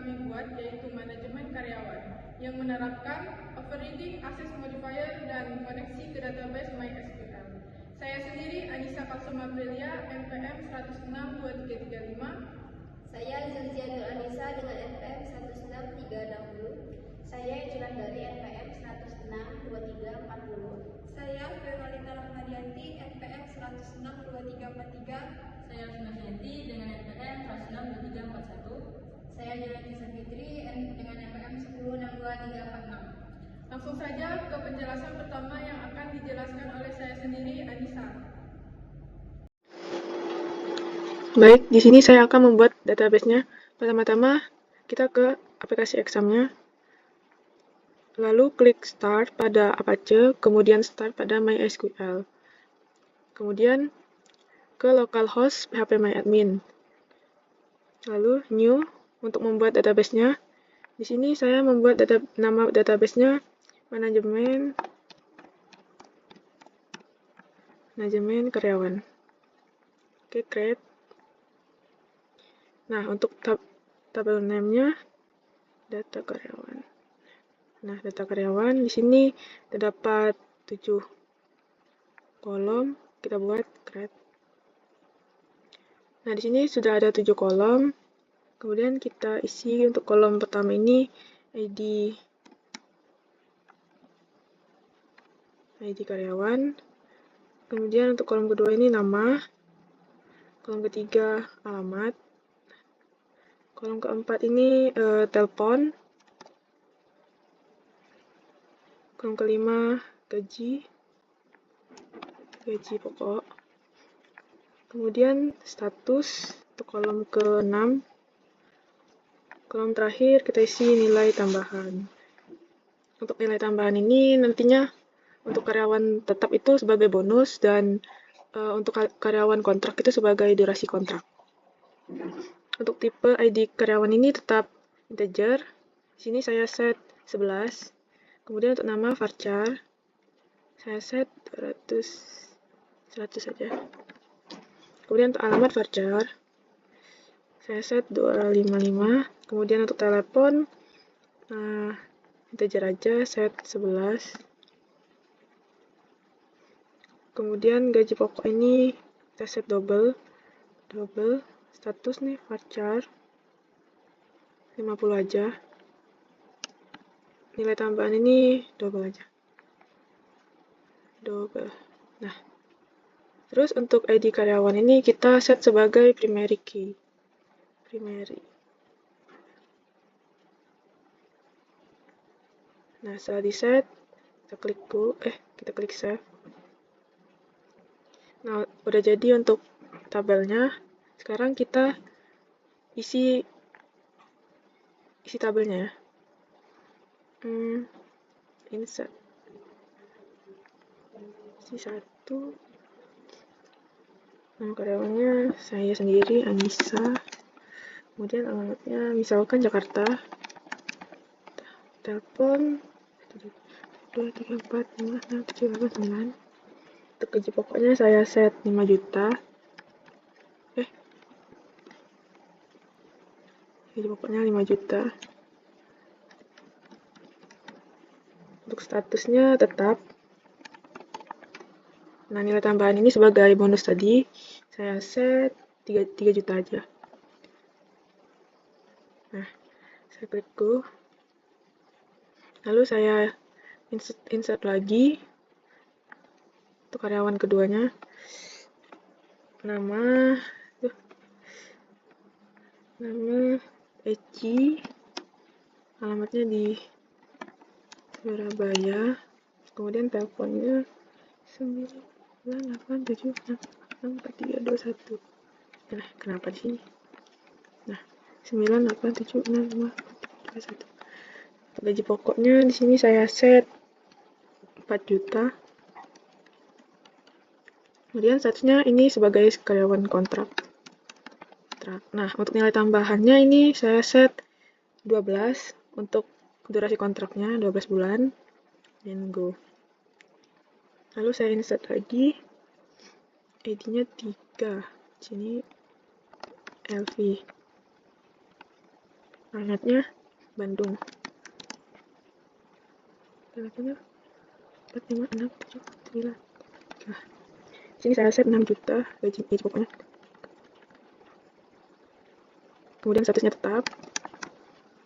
kami buat yaitu manajemen karyawan yang menerapkan overriding access modifier dan koneksi ke database MySQL. Saya sendiri Anissa Kalsuma Aprilia, NPM 1062335. Saya Zilzia Nur Anissa dengan NPM 16360. Saya Julan dari NPM 1062340. Saya Veronita Rahmadianti, NPM 1062343. Saya Sunaryanti dengan NPM 1062341. Saya Jalanti Safitri dengan NPM 1062346. Langsung saja ke penjelasan pertama yang akan dijelaskan oleh saya sendiri, Anissa. Baik, di sini saya akan membuat database-nya. Pertama-tama kita ke aplikasi exam-nya. Lalu klik Start pada Apache, kemudian Start pada MySQL. Kemudian ke localhost phpMyAdmin. Lalu New untuk membuat database-nya. Di sini saya membuat nama database-nya manajemen karyawan. Oke, create. Nah, untuk tabel name-nya data karyawan. Nah, data karyawan di sini terdapat 7 kolom. Kita buat create. Nah, di sini sudah ada 7 kolom. Kemudian kita isi untuk kolom pertama ini ID karyawan. Kemudian untuk kolom kedua ini nama. Kolom ketiga alamat. Kolom keempat ini telepon. Kolom kelima gaji pokok. Kemudian status untuk kolom ke-6. Kolom terakhir kita isi nilai tambahan. Untuk nilai tambahan ini nantinya untuk karyawan tetap itu sebagai bonus dan untuk karyawan kontrak itu sebagai durasi kontrak. Untuk tipe ID karyawan ini tetap integer. Di sini saya set 11. Kemudian untuk nama varchar saya set 100 saja. Kemudian untuk alamat varchar saya set 255. Kemudian untuk telepon integer aja, set 11. Kemudian gaji pokok ini kita set double. Status nih varchar 50 aja. Nilai tambahan ini double aja. Nah, terus untuk ID karyawan ini kita set sebagai primary key. Nah, setelah di set, kita klik save. Nah, udah jadi untuk tabelnya. Sekarang kita isi tabelnya ya. Insert. Isi 1. Nama karyawannya saya sendiri, Anissa. Kemudian alamatnya misalkan Jakarta. Telepon 2, 3, 4, 5, 6, 7, 8, 9. Untuk gaji pokoknya saya set 5 juta. Gaji pokoknya 5 juta. Untuk statusnya tetap. Nah, nilai tambahan ini sebagai bonus tadi saya set 3 juta aja. Nah, saya klik go. Lalu saya insert lagi untuk karyawan keduanya. Nama Eci, alamatnya di Surabaya. Kemudian teleponnya 987664321. Nah, kenapa di sini? Nah, 987664321. Gaji pokoknya di sini saya set 4 juta. Kemudian statusnya ini sebagai karyawan kontrak. Nah, untuk nilai tambahannya ini saya set 12 untuk durasi kontraknya 12 bulan. Dan go. Lalu saya insert lagi. ID-nya 3. Sini LV. Alamatnya Bandung. Teleponnya 45679. Nah, sini saya set 6 juta gaji pokoknya. Kemudian statusnya tetap.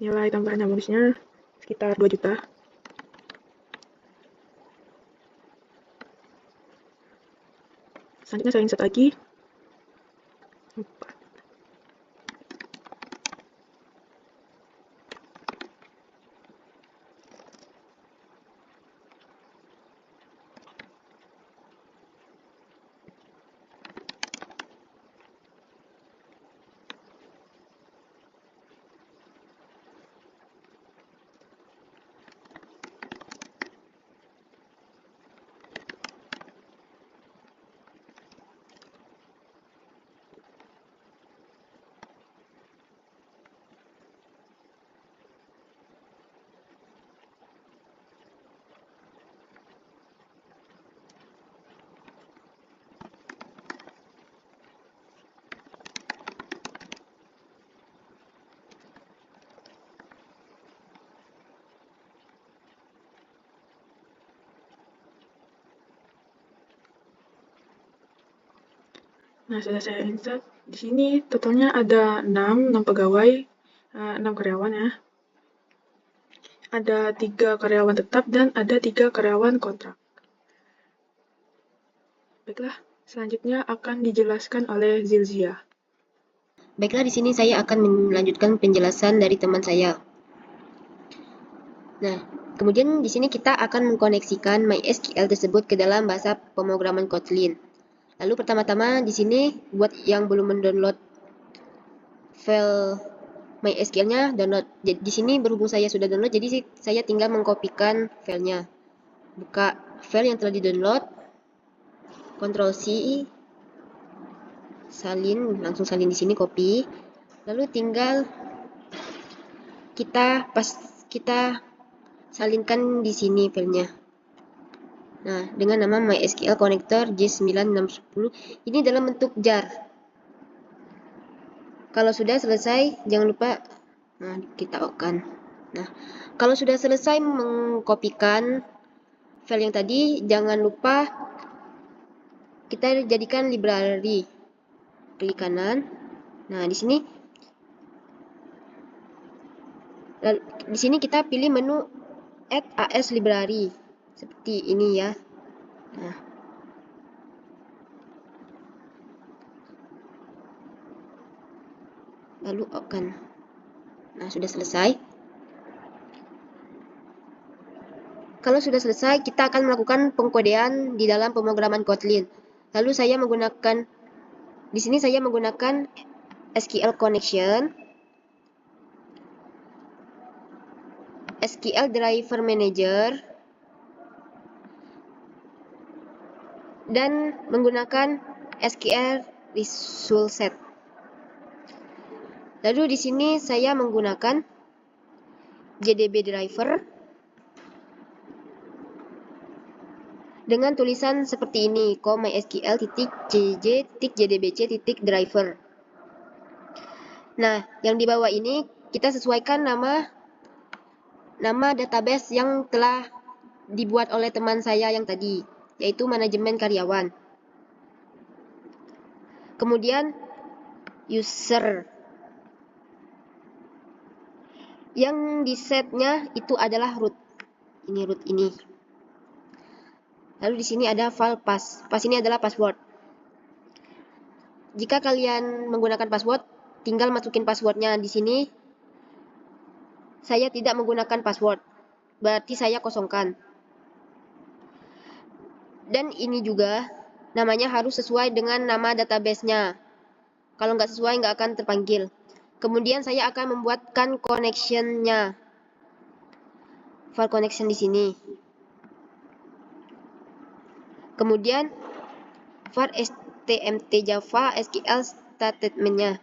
Nilai tambahannya bonusnya sekitar 2 juta. Selanjutnya saya insert lagi. Nah, sudah saya insert. Di sini totalnya ada 6 pegawai, 6 karyawan ya. Ada 3 karyawan tetap dan ada 3 karyawan kontrak. Baiklah, selanjutnya akan dijelaskan oleh Zilzia. Baiklah, di sini saya akan melanjutkan penjelasan dari teman saya. Nah, kemudian di sini kita akan mengkoneksikan MySQL tersebut ke dalam bahasa pemrograman Kotlin. Lalu pertama-tama di sini buat yang belum mendownload file MySQL-nya, download. Jadi di sini berhubung saya sudah download, jadi saya tinggal mengkopikan filenya. Buka file yang telah di-download, Ctrl C, salin, langsung salin di sini, copy. Lalu tinggal kita salinkan di sini filenya. Nah, dengan nama MySQL Connector J9610, ini dalam bentuk jar. Kalau sudah selesai, jangan lupa kita okan. Nah, kalau sudah selesai mengkopikan file yang tadi, jangan lupa kita jadikan library. Klik kanan. Nah, di sini kita pilih menu Add AS Library seperti ini ya. Nah, lalu open. Nah, sudah selesai. Kalau sudah selesai, kita akan melakukan pengkodean di dalam pemrograman Kotlin. Lalu di sini saya menggunakan SQL Connection, SQL Driver Manager, dan menggunakan SQL Result Set. Lalu di sini saya menggunakan JDB Driver dengan tulisan seperti ini, mysql.cj.jdbc.driver. Nah, yang di bawah ini kita sesuaikan nama database yang telah dibuat oleh teman saya yang tadi, yaitu manajemen karyawan. Kemudian user. Yang di setnya itu adalah root. Ini root ini. Lalu di sini ada file pass. Pass ini adalah password. Jika kalian menggunakan password, tinggal masukin passwordnya di sini. Saya tidak menggunakan password, berarti saya kosongkan. Dan ini juga namanya harus sesuai dengan nama database-nya. Kalau nggak sesuai, nggak akan terpanggil. Kemudian saya akan membuatkan connection-nya. File connection di sini. Kemudian var stmt java SQL statement-nya.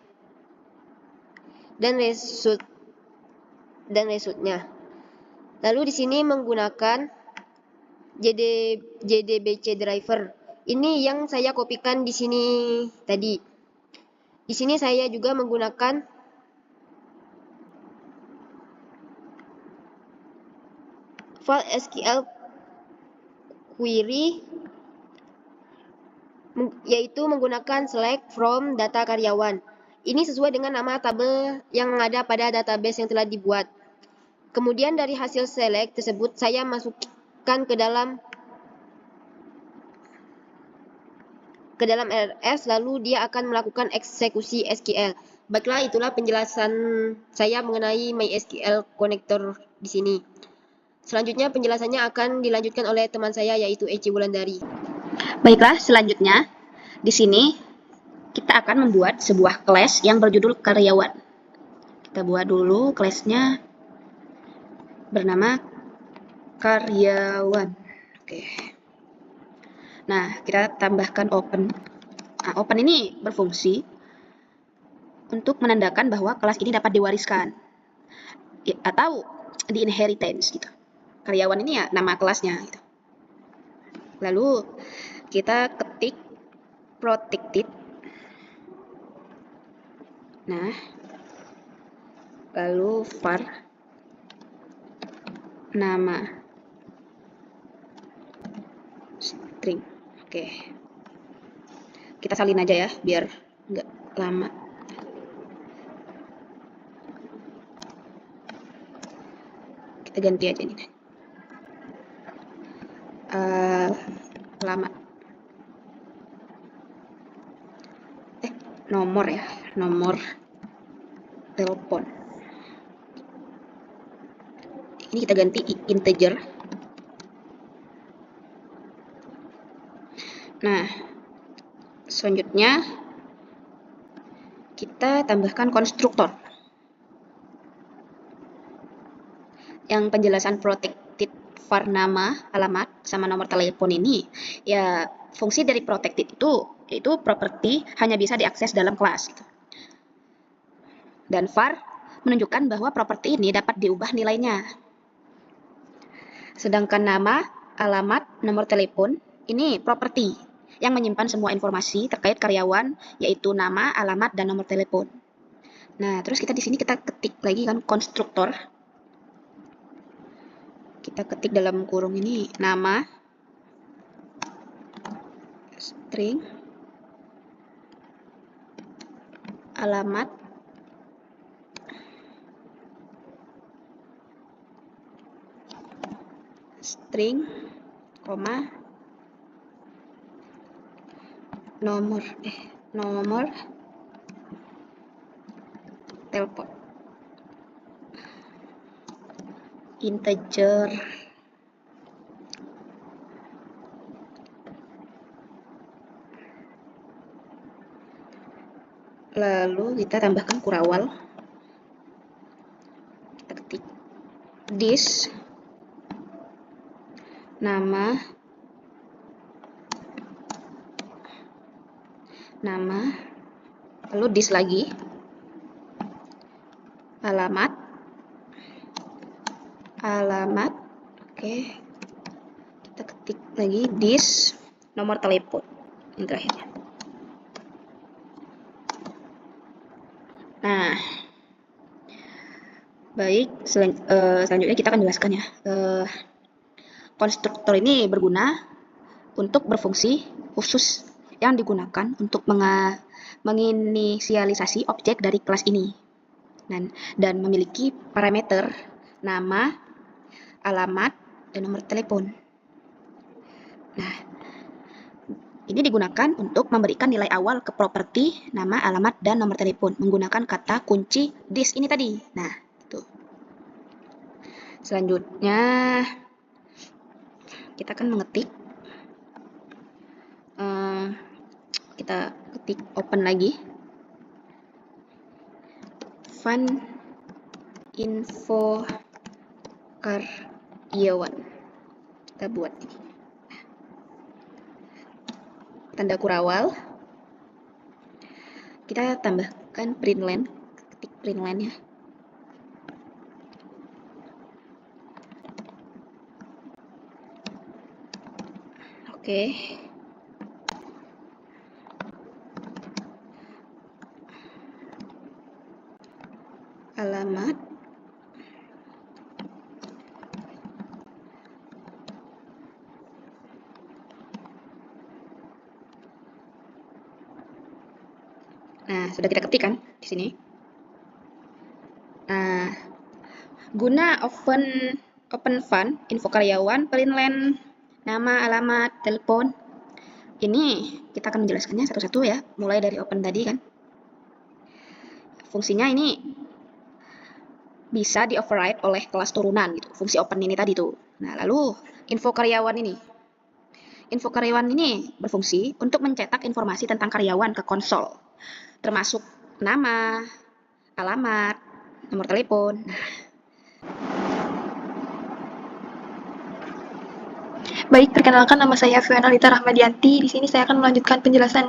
Dan resultnya. Lalu di sini menggunakan JDBC driver. Ini yang saya kopikan di sini tadi. Di sini saya juga menggunakan file SQL query yaitu menggunakan select from data karyawan. Ini sesuai dengan nama tabel yang ada pada database yang telah dibuat. Kemudian dari hasil select tersebut saya masukkan ke dalam RS, lalu dia akan melakukan eksekusi SQL. Baiklah, itulah penjelasan saya mengenai MySQL connector di sini. Selanjutnya penjelasannya akan dilanjutkan oleh teman saya yaitu Eci Wulandari. Baiklah, selanjutnya di sini kita akan membuat sebuah kelas yang berjudul karyawan. Kita buat dulu kelasnya bernama karyawan. Oke. Nah, kita tambahkan open. Nah, open ini berfungsi untuk menandakan bahwa kelas ini dapat diwariskan atau di inheritance gitu. Karyawan ini ya nama kelasnya gitu. Lalu kita ketik protected. Nah, lalu var nama string. Oke. Kita salin aja ya biar nggak lama. Kita ganti aja nih. Lama. Nomor ya, nomor telepon. Ini kita ganti integer. Nah, selanjutnya kita tambahkan konstruktor. Yang penjelasan protected var nama, alamat, sama nomor telepon ini, ya fungsi dari protected itu properti hanya bisa diakses dalam kelas. Dan var menunjukkan bahwa properti ini dapat diubah nilainya. Sedangkan nama, alamat, nomor telepon, ini properti yang menyimpan semua informasi terkait karyawan, yaitu nama, alamat, dan nomor telepon. Nah, terus kita di sini kita ketik lagi kan konstruktor. Kita ketik dalam kurung ini nama, string, alamat, string, koma, nomor telepon, integer, lalu kita tambahkan kurawal. Kita ketik this, nama, lalu this lagi, alamat, oke, kita ketik lagi this, nomor telepon yang terakhirnya. Nah, baik, selanjutnya kita akan jelaskan ya. Konstruktor ini berguna untuk berfungsi khusus yang digunakan untuk menginisialisasi objek dari kelas ini dan memiliki parameter nama, alamat, dan nomor telepon. Nah, ini digunakan untuk memberikan nilai awal ke properti nama, alamat, dan nomor telepon menggunakan kata kunci this ini tadi. Nah, itu. Selanjutnya kita akan mengetik, kita ketik open lagi, fun info karyawan. Kita buat ini. Tanda kurawal. Kita tambahkan println, ketik println ya. Oke. Alamat, Nah, sudah kita ketik kan di sini. Nah, guna open fund, info karyawan, print line, nama, alamat, telepon. Ini kita akan menjelaskannya satu-satu ya, mulai dari open tadi kan. Fungsinya ini bisa di-override oleh kelas turunan gitu, fungsi open ini tadi tuh. Nah, lalu info karyawan ini. Info karyawan ini berfungsi untuk mencetak informasi tentang karyawan ke konsol, termasuk nama, alamat, nomor telepon. Baik, perkenalkan nama saya Fiona Lita Rahmadianti. Di sini saya akan melanjutkan penjelasan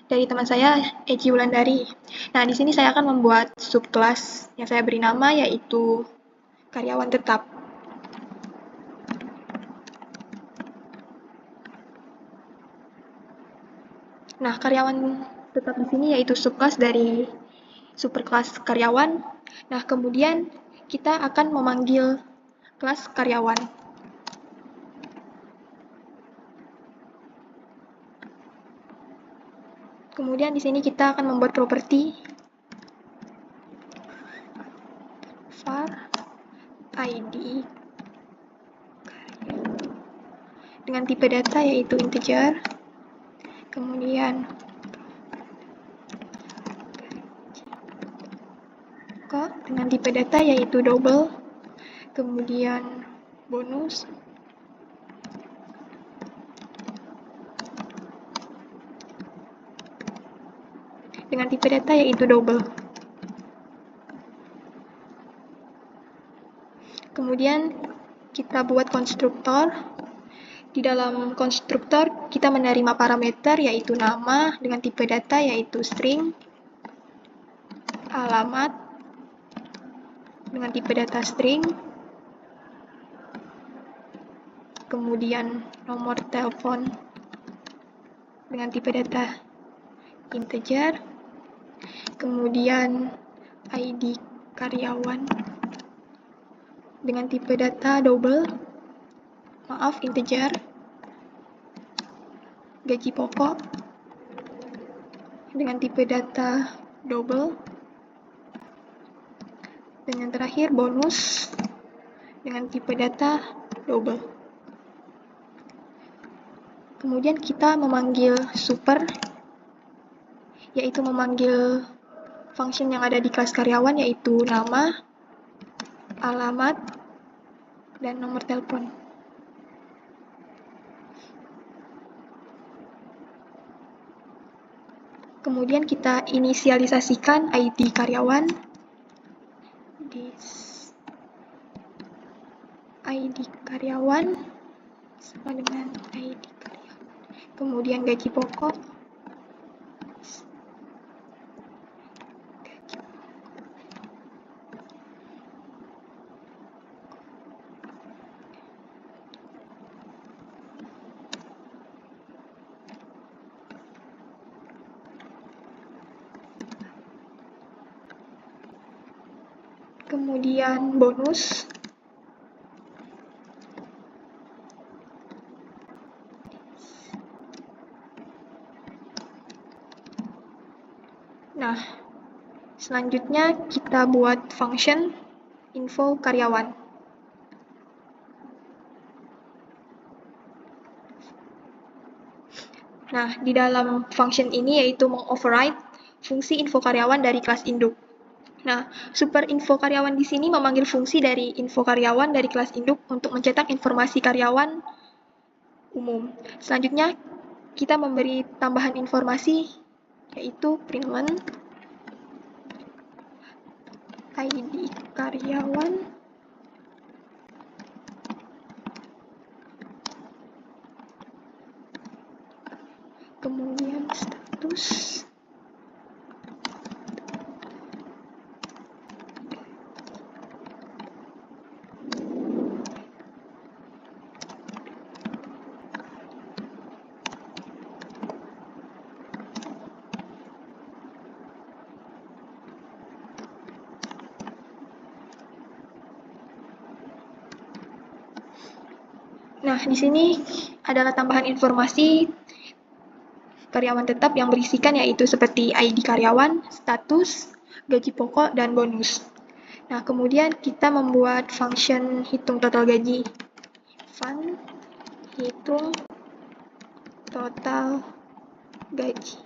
dari teman saya, Eci Wulandari. Nah, di sini saya akan membuat subkelas yang saya beri nama yaitu karyawan tetap. Nah, karyawan tetap di sini yaitu subkelas dari superkelas karyawan. Nah, kemudian kita akan memanggil kelas karyawan. Kemudian di sini kita akan membuat properti var id dengan tipe data yaitu integer. Kemudian dengan tipe data yaitu double. Kemudian bonus dengan tipe data yaitu double. Kemudian kita buat konstruktor. Di dalam konstruktor kita menerima parameter yaitu nama dengan tipe data yaitu string, alamat dengan tipe data string, kemudian nomor telepon dengan tipe data integer, kemudian ID karyawan dengan tipe data integer, gaji pokok dengan tipe data double, dan yang terakhir bonus dengan tipe data double. Kemudian kita memanggil super, yaitu memanggil function yang ada di kelas karyawan yaitu nama, alamat, dan nomor telepon. Kemudian kita inisialisasikan ID karyawan. ID karyawan sama dengan ID karyawan. Kemudian gaji pokok. Kemudian bonus. Nah, selanjutnya kita buat function info karyawan. Nah, di dalam function ini yaitu mengoverride fungsi info karyawan dari kelas induk. Nah, super info karyawan di sini memanggil fungsi dari info karyawan dari kelas induk untuk mencetak informasi karyawan umum. Selanjutnya, kita memberi tambahan informasi yaitu printlen ID karyawan kemudian status Nah, di sini adalah tambahan informasi karyawan tetap yang berisikan yaitu seperti ID karyawan, status, gaji pokok, dan bonus. Nah, kemudian kita membuat function hitung total gaji. Fun hitung total gaji.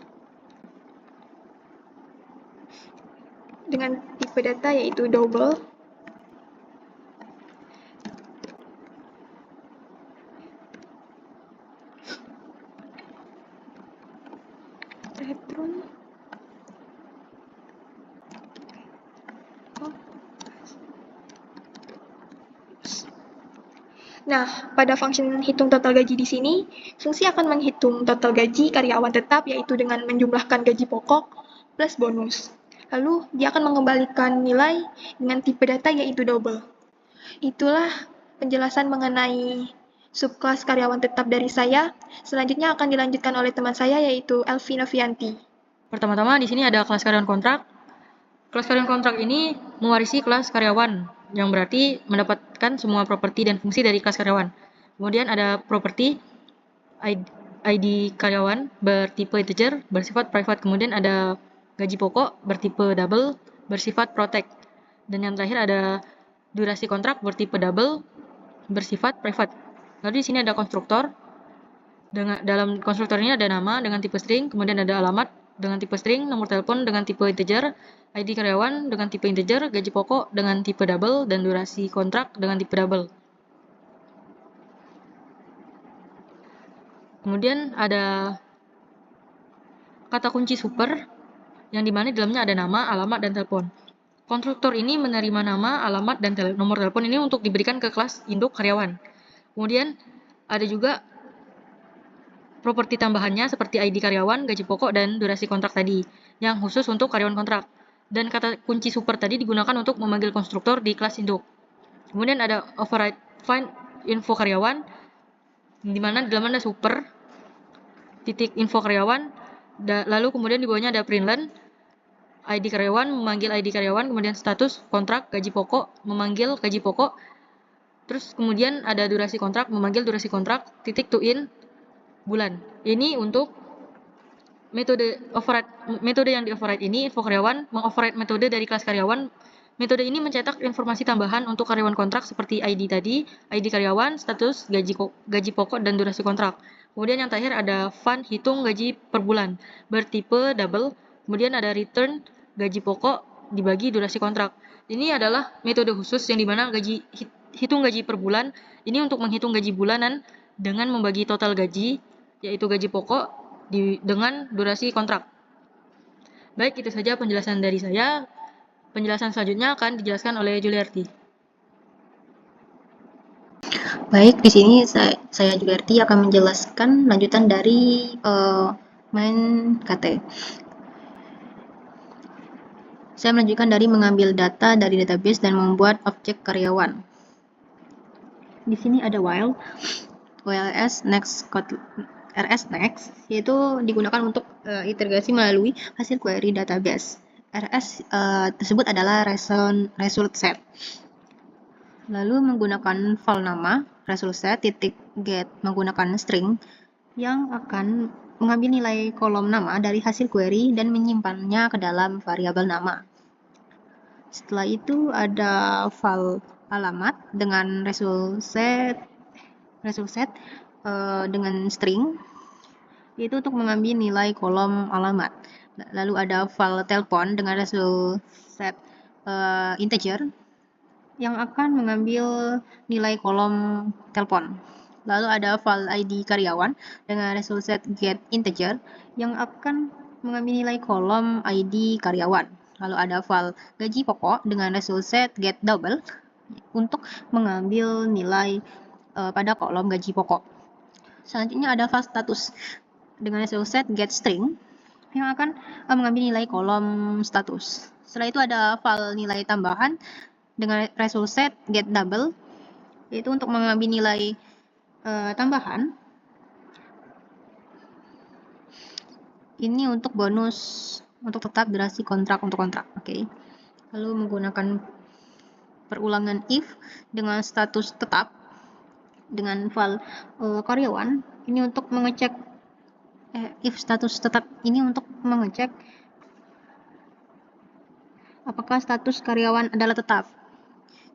Dengan tipe data yaitu double. Return. Nah, pada function hitung total gaji di sini, fungsi akan menghitung total gaji karyawan tetap yaitu dengan menjumlahkan gaji pokok plus bonus. Lalu, dia akan mengembalikan nilai dengan tipe data yaitu double. Itulah penjelasan mengenai subkelas karyawan tetap dari saya. Selanjutnya akan dilanjutkan oleh teman saya yaitu Elvi Novianti. Pertama-tama di sini ada kelas karyawan kontrak. Kelas karyawan kontrak ini mewarisi kelas karyawan, yang berarti mendapatkan semua properti dan fungsi dari kelas karyawan. Kemudian ada properti ID karyawan bertipe integer, bersifat private. Kemudian ada gaji pokok bertipe double, bersifat protect. Dan yang terakhir ada durasi kontrak bertipe double, bersifat private. Lalu di sini ada konstruktor. Dalam konstruktor ini ada nama dengan tipe string, kemudian ada alamat dengan tipe string, nomor telepon dengan tipe integer, ID karyawan dengan tipe integer, gaji pokok dengan tipe double, dan durasi kontrak dengan tipe double. Kemudian ada kata kunci super, yang dimana di dalamnya ada nama, alamat, dan telepon. Konstruktor ini menerima nama, alamat, dan nomor telepon ini untuk diberikan ke kelas induk karyawan. Kemudian ada juga properti tambahannya seperti ID karyawan, gaji pokok, dan durasi kontrak tadi, yang khusus untuk karyawan kontrak. Dan kata kunci super tadi digunakan untuk memanggil konstruktor di kelas induk. Kemudian ada override find info karyawan, di mana di dalamnya ada super, titik info karyawan, lalu kemudian di bawahnya ada println, ID karyawan memanggil ID karyawan, kemudian status kontrak, gaji pokok, memanggil gaji pokok, terus kemudian ada durasi kontrak, memanggil durasi kontrak, titik to in, bulan. Ini untuk metode yang di override ini, info karyawan mengoverride metode dari kelas karyawan. Metode ini mencetak informasi tambahan untuk karyawan kontrak seperti ID tadi, ID karyawan, status, gaji pokok, dan durasi kontrak. Kemudian yang terakhir ada fun hitung gaji per bulan bertipe double. Kemudian ada return gaji pokok dibagi durasi kontrak. Ini adalah metode khusus yang dimana hitung gaji per bulan ini untuk menghitung gaji bulanan dengan membagi total gaji yaitu gaji pokok dengan durasi kontrak. Baik, itu saja penjelasan dari saya. Penjelasan selanjutnya akan dijelaskan oleh Juliarti. Baik, di sini saya Juliarti akan menjelaskan lanjutan dari main KT. Saya melanjutkan dari mengambil data dari database dan membuat objek karyawan. Di sini ada while rs next, yaitu digunakan untuk integrasi melalui hasil query database. RS tersebut adalah result set. Lalu menggunakan file nama result set titik get menggunakan string yang akan mengambil nilai kolom nama dari hasil query dan menyimpannya ke dalam variabel nama. Setelah itu ada file alamat dengan result set dengan string, yaitu untuk mengambil nilai kolom alamat. Lalu ada file telepon dengan result set integer yang akan mengambil nilai kolom telepon. Lalu ada file ID karyawan dengan result set get integer yang akan mengambil nilai kolom ID karyawan. Lalu ada file gaji pokok dengan result set get double untuk mengambil nilai pada kolom gaji pokok. Selanjutnya ada file status dengan result set get string yang akan mengambil nilai kolom status. Setelah itu ada file nilai tambahan dengan result set get double, yaitu untuk mengambil nilai tambahan. Ini untuk bonus untuk tetap durasi kontrak untuk kontrak. Oke. Lalu menggunakan perulangan if dengan status tetap dengan file karyawan ini untuk mengecek if status tetap ini untuk mengecek apakah status karyawan adalah tetap.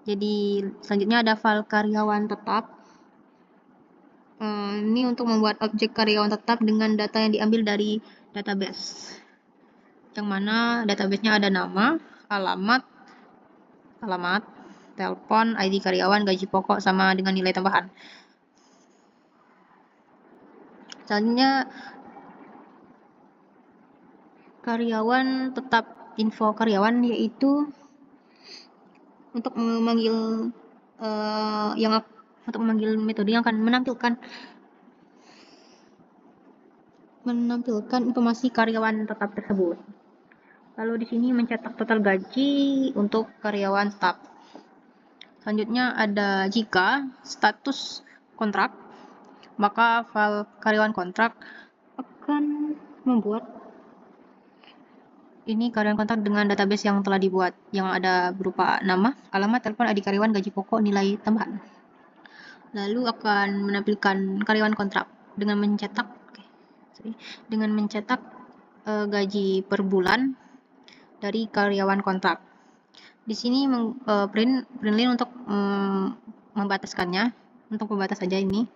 Jadi selanjutnya ada file karyawan tetap. Ini untuk membuat objek karyawan tetap dengan data yang diambil dari database. Yang mana database-nya ada nama, alamat, telepon, ID karyawan, gaji pokok sama dengan nilai tambahan. Selanjutnya karyawan tetap info karyawan, yaitu untuk memanggil metode yang akan menampilkan informasi karyawan tetap tersebut. Lalu di sini mencetak total gaji untuk karyawan tetap. Selanjutnya ada jika status kontrak, maka file karyawan kontrak akan membuat ini karyawan kontrak dengan database yang telah dibuat, yang ada berupa nama, alamat, telepon, ID karyawan, gaji pokok, nilai tambahan. Lalu akan menampilkan karyawan kontrak dengan mencetak gaji per bulan dari karyawan kontrak. Di sini print line untuk membataskannya, untuk pembatas saja ini.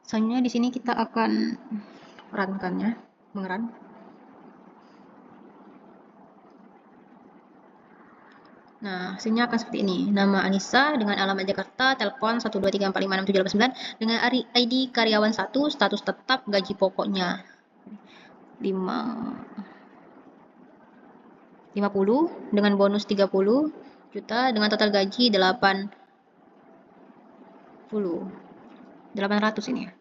Selanjutnya di sini kita akan mengeran. Nah, hasilnya akan seperti ini. Nama Anissa dengan alamat Jakarta, telepon 123456789 dengan ID karyawan 1, status tetap, gaji pokoknya 50 dengan bonus 30 juta dengan total gaji 800 ini ya.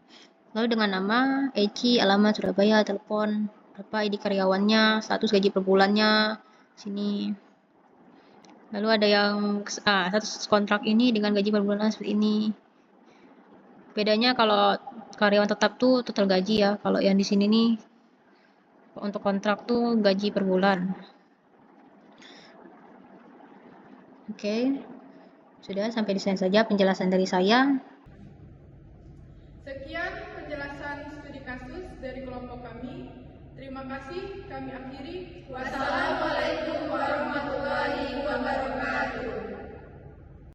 Lalu dengan nama Eci, alamat Surabaya, telepon berapa, ID karyawannya, status gaji per bulannya sini. Lalu ada yang status kontrak ini dengan gaji per bulan seperti ini. Bedanya kalau karyawan tetap tuh total gaji ya. Kalau yang di sini nih untuk kontrak tuh gaji per bulan. Oke. Sudah sampai di sini saja penjelasan dari saya. Sekian penjelasan studi kasus dari kelompok kami. Terima kasih, kami akhiri. Wassalamualaikum warahmatullahi wabarakatuh.